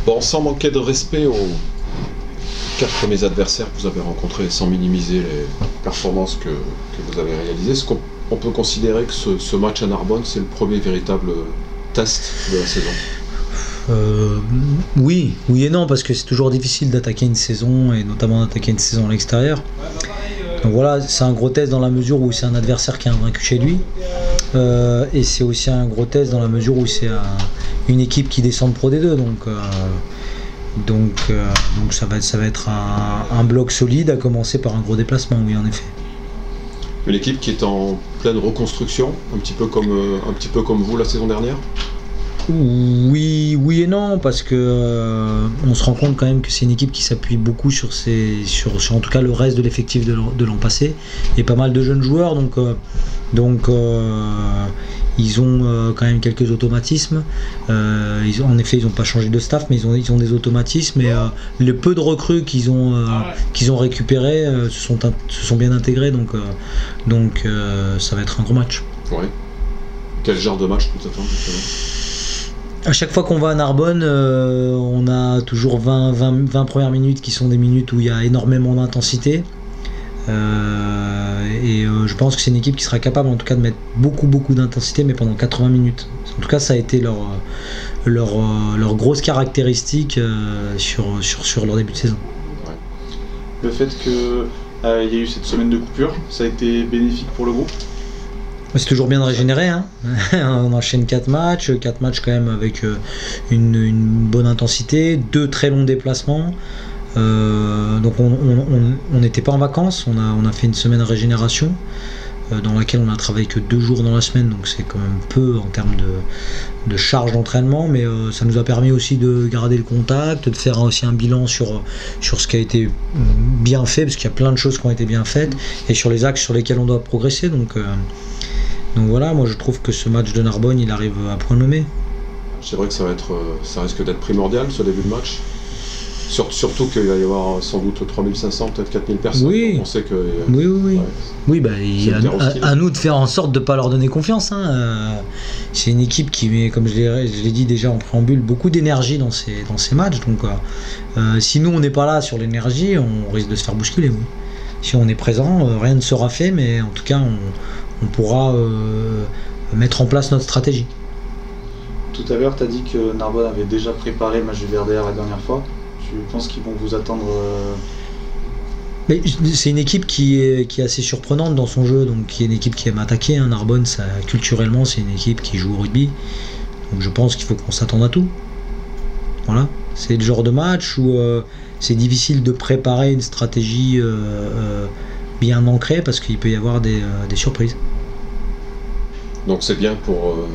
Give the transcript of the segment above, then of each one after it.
Bon, sans manquer de respect aux 4 premiers adversaires que vous avez rencontrés, sans minimiser les performances que vous avez réalisées, est-ce qu'on peut considérer que ce match à Narbonne, c'est le premier véritable test de la saison? Oui et non, parce que c'est toujours difficile d'attaquer une saison, et notamment d'attaquer une saison à l'extérieur. Donc voilà, c'est un gros test dans la mesure où c'est un adversaire qui est invaincu chez lui, et c'est aussi un gros test dans la mesure où c'est une équipe qui descend de Pro D2, donc ça va être un bloc solide, à commencer par un gros déplacement, oui, en effet. Une équipe qui est en pleine reconstruction, un petit peu comme vous la saison dernière? Oui et non, parce que on se rend compte quand même que c'est une équipe qui s'appuie beaucoup sur en tout cas le reste de l'effectif de l'an passé, et pas mal de jeunes joueurs, donc ils ont quand même quelques automatismes. En effet, ils n'ont pas changé de staff, mais ils ont des automatismes, et le peu de recrues qu'ils ont récupérés se sont bien intégrés, donc ça va être un gros match. Ouais. Quel genre de match tu t'attends? À chaque fois qu'on va à Narbonne, on a toujours 20 premières minutes qui sont des minutes où il y a énormément d'intensité. Je pense que c'est une équipe qui sera capable en tout cas de mettre beaucoup d'intensité, mais pendant 80 minutes. En tout cas, ça a été leur grosse caractéristique sur leur début de saison. Ouais. Le fait qu'il y ait eu cette semaine de coupure, ça a été bénéfique pour le groupe? C'est toujours bien de régénérer, hein. On enchaîne 4 matchs quand même avec une bonne intensité, 2 très longs déplacements. Donc on n'était pas en vacances, on a fait une semaine de régénération dans laquelle on a travaillé que 2 jours dans la semaine, donc c'est quand même peu en termes de charge d'entraînement, mais ça nous a permis aussi de garder le contact, de faire aussi un bilan sur ce qui a été bien fait, parce qu'il y a plein de choses qui ont été bien faites, et sur les axes sur lesquels on doit progresser. Donc voilà, moi je trouve que ce match de Narbonne, il arrive à point nommé. C'est vrai que ça risque d'être primordial ce début de match. Surtout qu'il va y avoir sans doute 3500, peut-être 4000 personnes. Oui. On sait que, oui. Ouais, oui, il est à nous de faire en sorte de ne pas leur donner confiance, hein. C'est une équipe qui met, comme je l'ai dit déjà en préambule, beaucoup d'énergie dans ces matchs. Donc si nous on n'est pas là sur l'énergie, on risque de se faire bousculer. Oui. Si on est présent, rien ne sera fait, mais en tout cas on pourra mettre en place notre stratégie. Tout à l'heure, tu as dit que Narbonne avait déjà préparé le match du VRDR la dernière fois. Tu penses qu'ils vont vous attendre? Mais c'est une équipe qui est assez surprenante dans son jeu, donc qui est une équipe qui aime attaquer, hein. Narbonne, culturellement, c'est une équipe qui joue au rugby, donc je pense qu'il faut qu'on s'attende à tout. Voilà, c'est le genre de match où c'est difficile de préparer une stratégie bien ancrée, parce qu'il peut y avoir des surprises. Donc c'est bien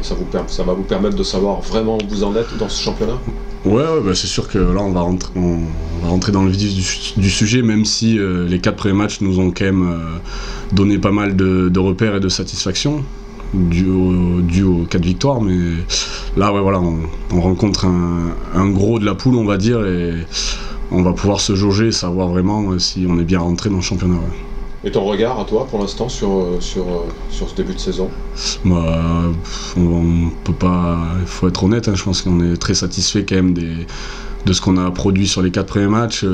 ça va vous permettre de savoir vraiment où vous en êtes dans ce championnat? Ouais, bah c'est sûr que là on va rentrer dans le vif du sujet, même si les 4 premiers matchs nous ont quand même donné pas mal de repères et de satisfaction dû aux 4 victoires, mais là ouais, voilà, on rencontre un gros de la poule, on va dire, et on va pouvoir se jauger et savoir vraiment si on est bien rentré dans le championnat. Ouais. Et ton regard à toi pour l'instant sur ce début de saison? Bah, on peut pas, il faut être honnête, hein, je pense qu'on est très satisfait quand même de ce qu'on a produit sur les 4 premiers matchs.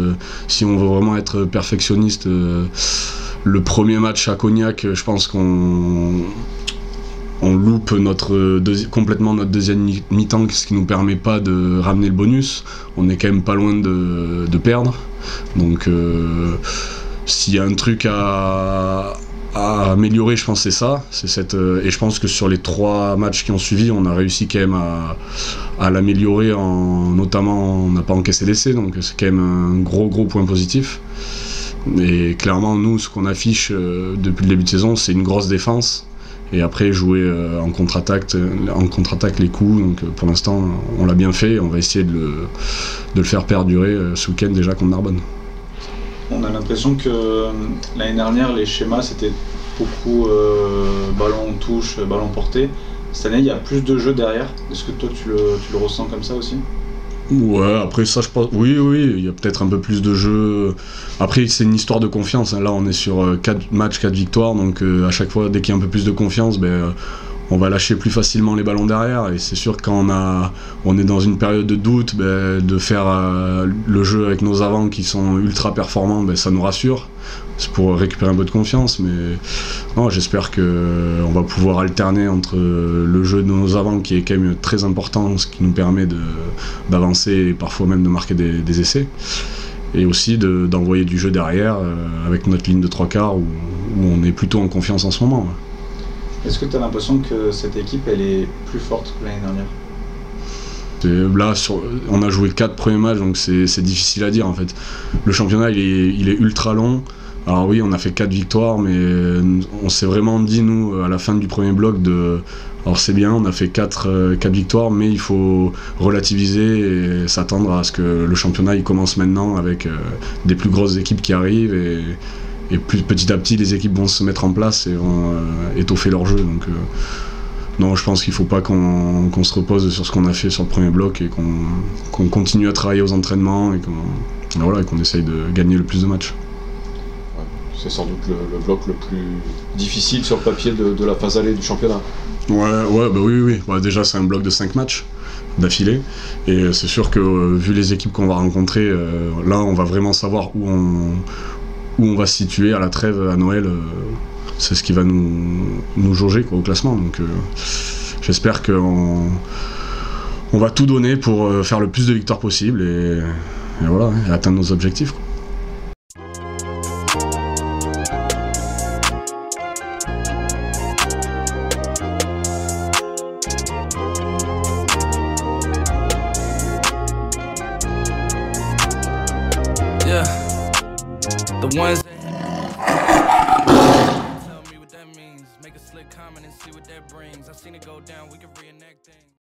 Si on veut vraiment être perfectionniste, le premier match à Cognac, je pense qu'on loupe complètement notre deuxième mi-temps, ce qui nous permet pas de ramener le bonus. On est quand même pas loin de perdre, donc s'il y a un truc à améliorer, je pense que c'est ça. Et je pense que sur les 3 matchs qui ont suivi, on a réussi quand même à l'améliorer, notamment on n'a pas encaissé d'essai, donc c'est quand même un gros point positif. Et clairement, nous, ce qu'on affiche depuis le début de saison, c'est une grosse défense, et après jouer en contre-attaque les coups. Donc pour l'instant, on l'a bien fait, et on va essayer de le faire perdurer ce week-end déjà contre Narbonne. On a l'impression que l'année dernière, les schémas, c'était beaucoup ballon touche, ballon porté. Cette année, il y a plus de jeux derrière. Est-ce que toi, tu le ressens comme ça aussi? Ouais, après ça je pense, oui, il y a peut-être un peu plus de jeu. Après c'est une histoire de confiance, hein. Là on est sur 4 matchs, 4 victoires, donc à chaque fois dès qu'il y a un peu plus de confiance, on va lâcher plus facilement les ballons derrière, et c'est sûr que quand on est dans une période de doute, de faire le jeu avec nos avants qui sont ultra performants, ça nous rassure. C'est pour récupérer un peu de confiance, mais non, j'espère qu'on va pouvoir alterner entre le jeu de nos avants qui est quand même très important, ce qui nous permet d'avancer et parfois même de marquer des essais, et aussi d'envoyer du jeu derrière avec notre ligne de 3/4 où on est plutôt en confiance en ce moment. Ouais. Est-ce que tu as l'impression que cette équipe elle est plus forte que l'année dernière ? Là, on a joué 4 premiers matchs, donc c'est difficile à dire en fait. Le championnat il est ultra long. Alors oui, on a fait 4 victoires, mais on s'est vraiment dit, nous, à la fin du premier bloc, alors c'est bien, on a fait 4 victoires, mais il faut relativiser et s'attendre à ce que le championnat il commence maintenant avec des plus grosses équipes qui arrivent, et petit à petit les équipes vont se mettre en place et vont étoffer leur jeu. Donc non, je pense qu'il ne faut pas qu'on se repose sur ce qu'on a fait sur le premier bloc, et qu'on continue à travailler aux entraînements, et qu'on essaye de gagner le plus de matchs. C'est sans doute le bloc le plus difficile sur le papier de la phase allée du championnat. Oui. Déjà, c'est un bloc de 5 matchs d'affilée. Et c'est sûr que, vu les équipes qu'on va rencontrer, là, on va vraiment savoir où on va se situer à la trêve, à Noël. C'est ce qui va nous jauger au classement. Donc, j'espère qu'on va tout donner pour faire le plus de victoires possible et atteindre nos objectifs. Yeah, the ones that tell me what that means. Make a slick comment and see what that brings. I seen it go down, we can reenact things.